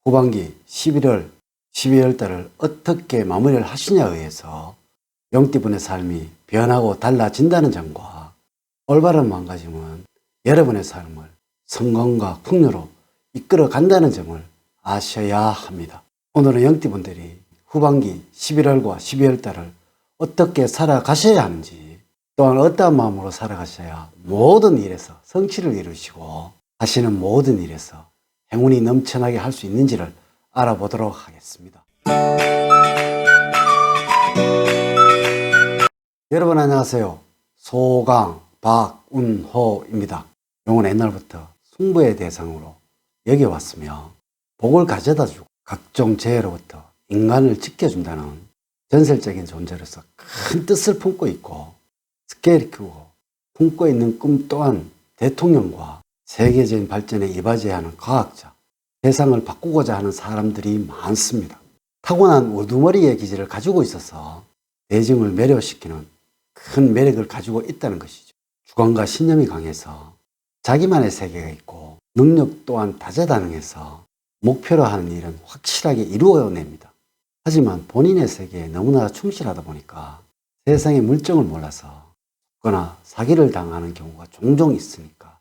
후반기 11월, 12월 달을 어떻게 마무리를 하시냐에 의해서 용띠분의 삶이 변하고 달라진다는 점과 올바른 마음가짐은 여러분의 삶을 성공과 풍요로 이끌어 간다는 점을 아셔야 합니다. 오늘은 용띠분들이 후반기 11월과 12월 달을 어떻게 살아가셔야 하는지, 또한 어떠한 마음으로 살아가셔야 모든 일에서 성취를 이루시고 하시는 모든 일에서 행운이 넘쳐나게 할 수 있는지를 알아보도록 하겠습니다. 여러분 안녕하세요. 소강 박운호입니다. 용은 옛날부터 승부의 대상으로 여겨왔으며 복을 가져다주고 각종 재해로부터 인간을 지켜준다는 전설적인 존재로서 큰 뜻을 품고 있고, 스케일이 크고 품고 있는 꿈 또한 대통령과 세계적인 발전에 이바지해야 하는 과학자, 세상을 바꾸고자 하는 사람들이 많습니다. 타고난 우두머리의 기질을 가지고 있어서 대중을 매료시키는 큰 매력을 가지고 있다는 것이죠. 주관과 신념이 강해서 자기만의 세계가 있고 능력 또한 다재다능해서 목표로 하는 일은 확실하게 이루어냅니다. 하지만 본인의 세계에 너무나 충실하다 보니까 세상의 물정을 몰라서 죽거나 사기를 당하는 경우가 종종 있으니까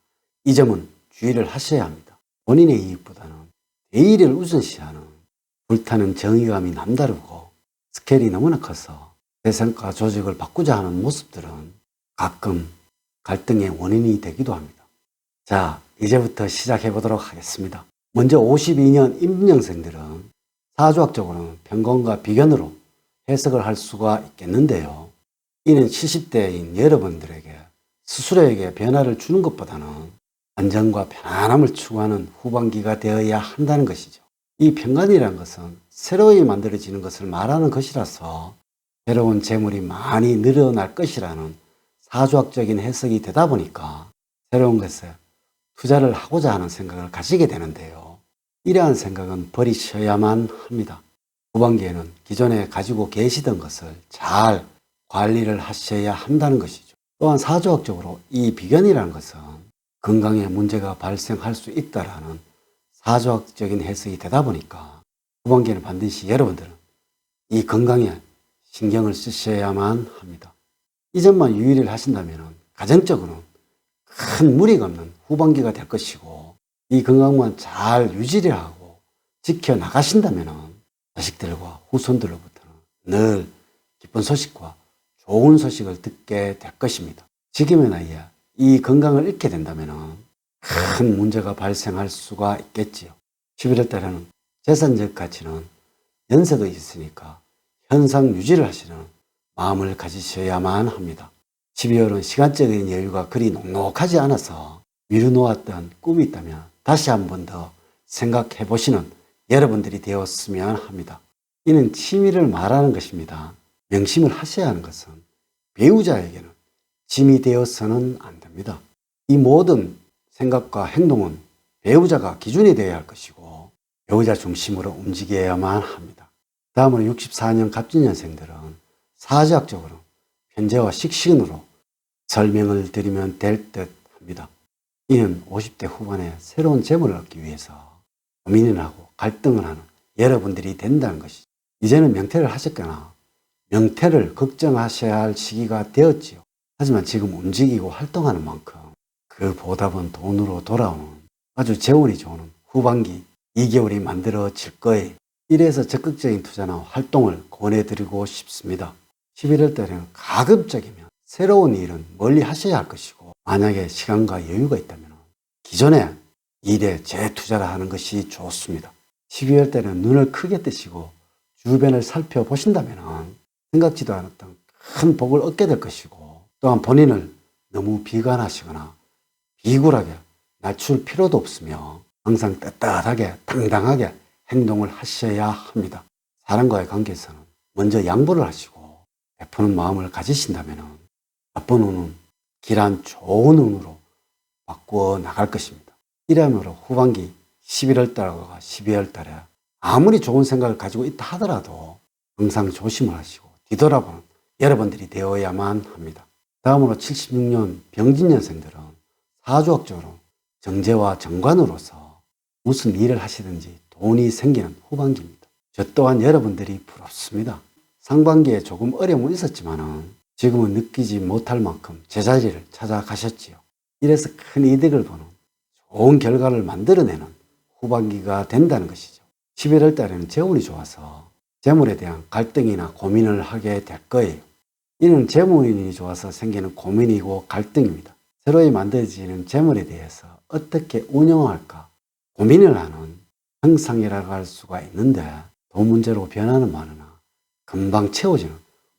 이 점은 주의를 하셔야 합니다. 본인의 이익보다는 대의를 우선시하는 불타는 정의감이 남다르고 스케일이 너무나 커서 세상과 조직을 바꾸자 하는 모습들은 가끔 갈등의 원인이 되기도 합니다. 자, 이제부터 시작해 보도록 하겠습니다. 먼저 52년 임진년생들은 사주학적으로는 편관과 비견으로 해석을 할 수가 있겠는데요. 이는 70대인 여러분들에게 스스로에게 변화를 주는 것보다는 안정과 편안함을 추구하는 후반기가 되어야 한다는 것이죠. 이 편관이라는 것은 새로이 만들어지는 것을 말하는 것이라서 새로운 재물이 많이 늘어날 것이라는 사주학적인 해석이 되다 보니까 새로운 것에 투자를 하고자 하는 생각을 가지게 되는데요. 이러한 생각은 버리셔야만 합니다. 후반기에는 기존에 가지고 계시던 것을 잘 관리를 하셔야 한다는 것이죠. 또한 사주학적으로 이 비견이라는 것은 건강에 문제가 발생할 수 있다라는 사주학적인 해석이 되다 보니까 후반기에는 반드시 여러분들은 이 건강에 신경을 쓰셔야만 합니다. 이 점만 유의를 하신다면 가정적으로는 큰 무리가 없는 후반기가 될 것이고, 이 건강만 잘 유지를 하고 지켜나가신다면 자식들과 후손들로부터는 늘 기쁜 소식과 좋은 소식을 듣게 될 것입니다. 지금의 나이에 이 건강을 잃게 된다면 큰 문제가 발생할 수가 있겠지요. 11월 달에는 재산적 가치는 연세도 있으니까 현상 유지를 하시는 마음을 가지셔야만 합니다. 12월은 시간적인 여유가 그리 넉넉하지 않아서 미루놓았던 꿈이 있다면 다시 한 번 더 생각해 보시는 여러분들이 되었으면 합니다. 이는 취미를 말하는 것입니다. 명심을 하셔야 하는 것은 배우자에게는 짐이 되어서는 안 됩니다. 이 모든 생각과 행동은 배우자가 기준이 되어야 할 것이고 배우자 중심으로 움직여야만 합니다. 다음으로 64년 갑진년생들은 사주학적으로 편제와 식신으로 설명을 드리면 될 듯 합니다. 이는 50대 후반에 새로운 재물을 얻기 위해서 고민을 하고 갈등을 하는 여러분들이 된다는 것이죠. 이제는 명퇴를 하셨거나 명퇴를 걱정하셔야 할 시기가 되었지요. 하지만 지금 움직이고 활동하는 만큼 그 보답은 돈으로 돌아오는 아주 재운이 좋은 후반기 2개월이 만들어질 거예요. 이래서 적극적인 투자나 활동을 권해드리고 싶습니다. 11월 달에는 가급적이면 새로운 일은 멀리 하셔야 할 것이고, 만약에 시간과 여유가 있다면 기존의 일에 재투자를 하는 것이 좋습니다. 12월 달에는 눈을 크게 뜨시고 주변을 살펴보신다면 생각지도 않았던 큰 복을 얻게 될 것이고, 또한 본인을 너무 비관하시거나 비굴하게 낮출 필요도 없으며 항상 떳떳하게 당당하게 행동을 하셔야 합니다. 사람과의 관계에서는 먼저 양보를 하시고 베푸는 마음을 가지신다면 나쁜 운은 길한 좋은 운으로 바꾸어 나갈 것입니다. 이러므로 후반기 11월 달과 12월 달에 아무리 좋은 생각을 가지고 있다 하더라도 항상 조심을 하시고 뒤돌아보는 여러분들이 되어야만 합니다. 다음으로 76년 병진년생들은 사주학적으로 정제와 정관으로서 무슨 일을 하시든지 돈이 생기는 후반기입니다. 저 또한 여러분들이 부럽습니다. 상반기에 조금 어려움은 있었지만 지금은 느끼지 못할 만큼 제자리를 찾아가셨지요. 이래서 큰 이득을 보는 좋은 결과를 만들어내는 후반기가 된다는 것이죠. 11월 달에는 재운이 좋아서 재물에 대한 갈등이나 고민을 하게 될 거예요. 이는 재물운이 좋아서 생기는 고민이고 갈등입니다. 새로이 만들어지는 재물에 대해서 어떻게 운영할까 고민을 하는 형상이라고 할 수가 있는데 돈 문제로 변하는 많으나 금방 채워지는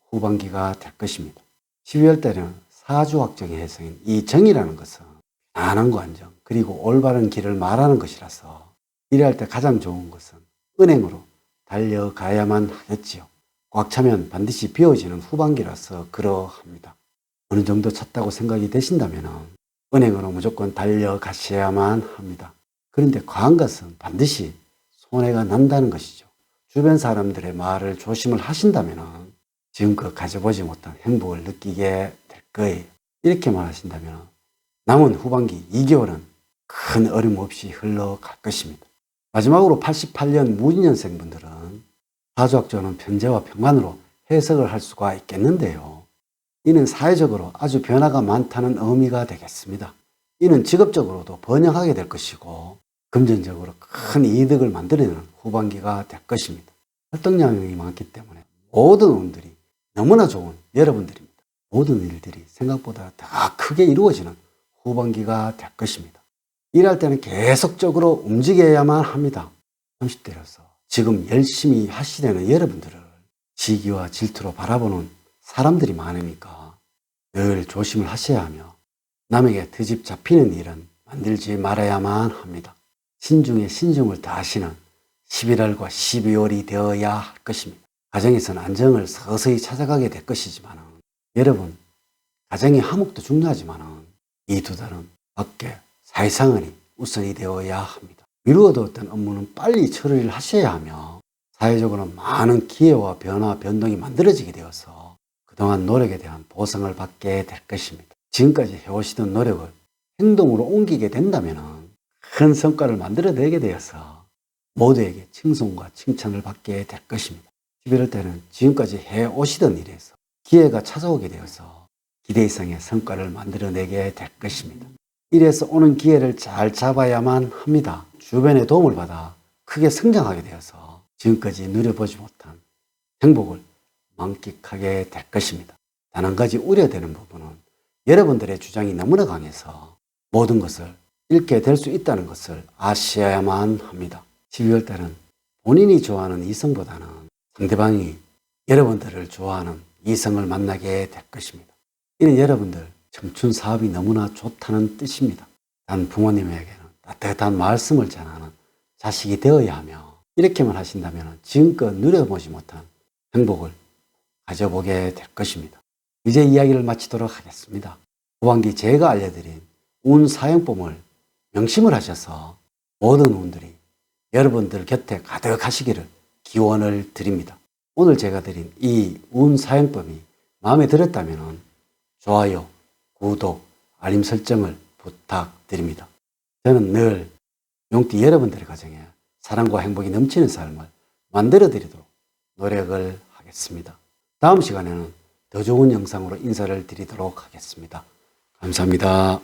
후반기가 될 것입니다. 12월 달에는 사주 확정의 해성인 이 정이라는 것은 안한과 안정 그리고 올바른 길을 말하는 것이라서 일할 때 가장 좋은 것은 은행으로 달려가야만 하겠지요. 꽉 차면 반드시 비워지는 후반기라서 그러합니다. 어느 정도 찼다고 생각이 되신다면 은행으로 무조건 달려가셔야만 합니다. 그런데 과한 것은 반드시 손해가 난다는 것이죠. 주변 사람들의 말을 조심을 하신다면 지금껏 가져보지 못한 행복을 느끼게 될 거예요. 이렇게 말하신다면 남은 후반기 2개월은 큰 어려움 없이 흘러갈 것입니다. 마지막으로 88년 무진년생분들은 사주학적으로는 편재와 평관으로 해석을 할 수가 있겠는데요. 이는 사회적으로 아주 변화가 많다는 의미가 되겠습니다. 이는 직업적으로도 번영하게 될 것이고 금전적으로 큰 이득을 만들어내는 후반기가 될 것입니다. 활동량이 많기 때문에 모든 운들이 너무나 좋은 여러분들입니다. 모든 일들이 생각보다 더 크게 이루어지는 후반기가 될 것입니다. 일할 때는 계속적으로 움직여야만 합니다. 30대라서 지금 열심히 하시려는 여러분들을 시기와 질투로 바라보는 사람들이 많으니까 늘 조심을 하셔야 하며 남에게 트집 잡히는 일은 만들지 말아야만 합니다. 신중에 신중을 다하시는 11월과 12월이 되어야 할 것입니다. 가정에서는 안정을 서서히 찾아가게 될 것이지만 여러분 가정의 화목도 중요하지만 이 두 달은 밖에 사회상황이 우선이 되어야 합니다. 미루어두었던 업무는 빨리 처리를 하셔야 하며 사회적으로 많은 기회와 변화, 변동이 만들어지게 되어서 그동안 노력에 대한 보상을 받게 될 것입니다. 지금까지 해오시던 노력을 행동으로 옮기게 된다면 큰 성과를 만들어내게 되어서 모두에게 칭송과 칭찬을 받게 될 것입니다. 11월 때는 지금까지 해오시던 일에서 기회가 찾아오게 되어서 기대 이상의 성과를 만들어내게 될 것입니다. 이래서 오는 기회를 잘 잡아야만 합니다. 주변의 도움을 받아 크게 성장하게 되어서 지금까지 누려보지 못한 행복을 만끽하게 될 것입니다. 단 한 가지 우려되는 부분은 여러분들의 주장이 너무나 강해서 모든 것을 잃게 될 수 있다는 것을 아셔야만 합니다. 12월 달은 본인이 좋아하는 이성보다는 상대방이 여러분들을 좋아하는 이성을 만나게 될 것입니다. 이는 여러분들 청춘 사업이 너무나 좋다는 뜻입니다. 단 부모님에게는 따뜻한 말씀을 전하는 자식이 되어야 하며 이렇게만 하신다면 지금껏 누려보지 못한 행복을 가져보게 될 것입니다. 이제 이야기를 마치도록 하겠습니다. 후반기 제가 알려드린 운 사용법을 명심을 하셔서 모든 운들이 여러분들 곁에 가득하시기를 기원을 드립니다. 오늘 제가 드린 이 운 사용법이 마음에 들었다면 좋아요, 구독, 알림 설정을 부탁드립니다. 저는 늘 용띠 여러분들의 가정에 사랑과 행복이 넘치는 삶을 만들어 드리도록 노력을 하겠습니다. 다음 시간에는 더 좋은 영상으로 인사를 드리도록 하겠습니다. 감사합니다.